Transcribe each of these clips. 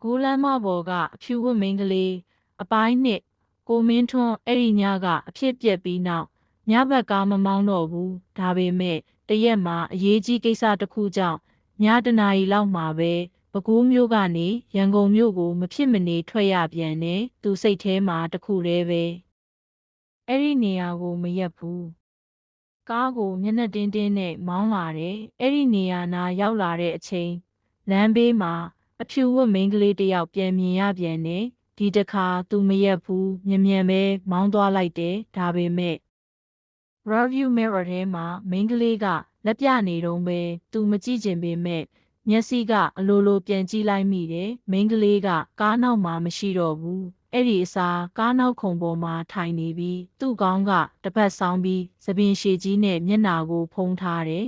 ကူလမ်းမပေါ်ကအဖြူဝတ်မိန်းကလေးအပိုင်းနှစ်ကိုမင်းထွန်းအဲ့ဒီညကအဖြစ်ပြက်ပြီးနောက်ညဘက်ကားမမောင်းတော့ဘူးဒါပေမဲ့တရက်မှာအရေးကြီးကိစ္စတစ်ခုကြောင့်ညတနာရီလောက်မှာပဲပဲခူးမြို့ကနေရန်ကုန်မြို့ကိုမဖြစ်မနေထွက်ရပြန်တယ်သူစိတ်ထဲမှာတခုတည်းပဲအဲ့ဒီနေရာကိုမရက်ဘူးကားကိုမျက်နှာတင်းတင်းနဲ့မောင်းလာတယ်အဲ့ဒီနေရာနာရောက်လာတဲ့အချိန်လမ်းဘေးမှာအဖြူဝတ်မိန်းကလေးတစ်ယောက်ပြန်မြင်ရပြန်တယ်ဒီတခါသူမရက်ဘူးမြန်ပဲမောင်းသွားလိုက်တယ်ဒါပေမဲ့ review mirror ထဲမှာမိန်းကလေးကလက်ပြနေတုံးပဲသူမကြည့်ချင်ပေမဲ့မျက်စိကအလိုလိုပြန်ကြည့်လိုက်မိတယ်မိန်းကလေးကကားနောက်မှာမရှိတော့ဘူးအဲ့ဒီအစားကားနောက်ခုံပေါ်မှာထိုင်နေပြီးသူ့ခေါင်းကတစ်ပတ်ဆောင်းပြီးသပင်ရှည်ကြီးနဲ့မျက်နှာကိုဖုံးထားတယ်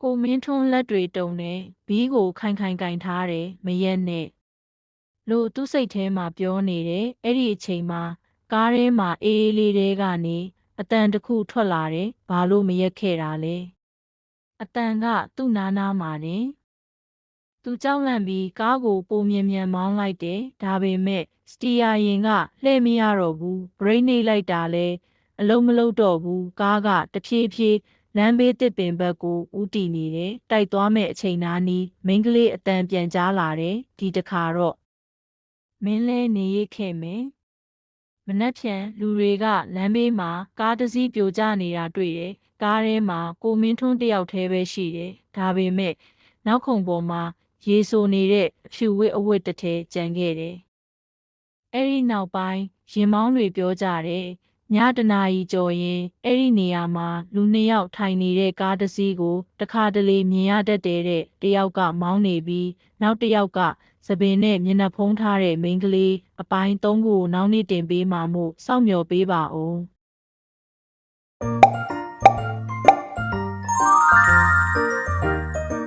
ကိုမင်းထွန်းလက်တွေတုံနေဘီးကိုခိုင်ကင်ထားတယ်မရက်နဲ့လို့သူ့စိတ်ထဲမှာပြောနေတယ်အဲ့ဒီအချိန်မှာကားထဲမှာအေးလေးတဲကနေအတန်တစ်ခုထွက်လာတယ်ဘာလို့မရက်ခဲ့တာလဲအတန်ကသူ့နားမှာနေသူကြောက်လန့်ပြီးကားကိုပိုမြန်မောင်းလိုက်တယ်ဒါပေမဲ့စတီယာရင်ကလှည့်မရတော့ဘူးဘရိတ်နှိပ်လိုက်တာလဲအလုံးမလုံးတော့ဘူးကားကတဖြည်းဖြည်းလမ်းဘေးတစ်ပင်ဘက်ကိုဦးတည်နေတယ်တိုက်သွားမဲ့အချိန်နားနီးမိန်းကလေးအတန်ပြန်ကြားလာတယ်ဒီတခါတော့မင်းလဲနေရခဲ့မယ်မနှက်ဖြန်လူတွေကလမ်းဘေးမှာကားတစ်စီးပြိုကျနေတာတွေ့တယ်ကားထဲမှာကိုမင်းထွန်းတယောက်တည်းပဲရှိတယ်ဒါပေမဲ့နောက်ခုံပေါ်မှာရေဆိုနေတဲ့အဖြူဝတ်အဝတ်တစ်ထည်ကျန်ခဲ့တယ်အဲ့ဒီနောက်ပိုင်းရင်မောင်းတွေပြောကြတယ်ညတနာရီကျော်ရင်အဲ့ဒီနေရာမှာလူနှစ်ယောက်ထိုင်နေတဲ့ကားတစ်စီးကိုတခါတလေမြင်ရတတ်တဲ့တယောက်ကမောင်းနေပြီးနောက်တစ်ယောက်ကသပင်နဲ့မျက်နှာဖုံးထားတဲ့မိန်းကလေးအပိုင်းသုံးကိုနောက်နေ့တင်ပေးမှာမို့စောင့်မျှော်ပေးပါဦး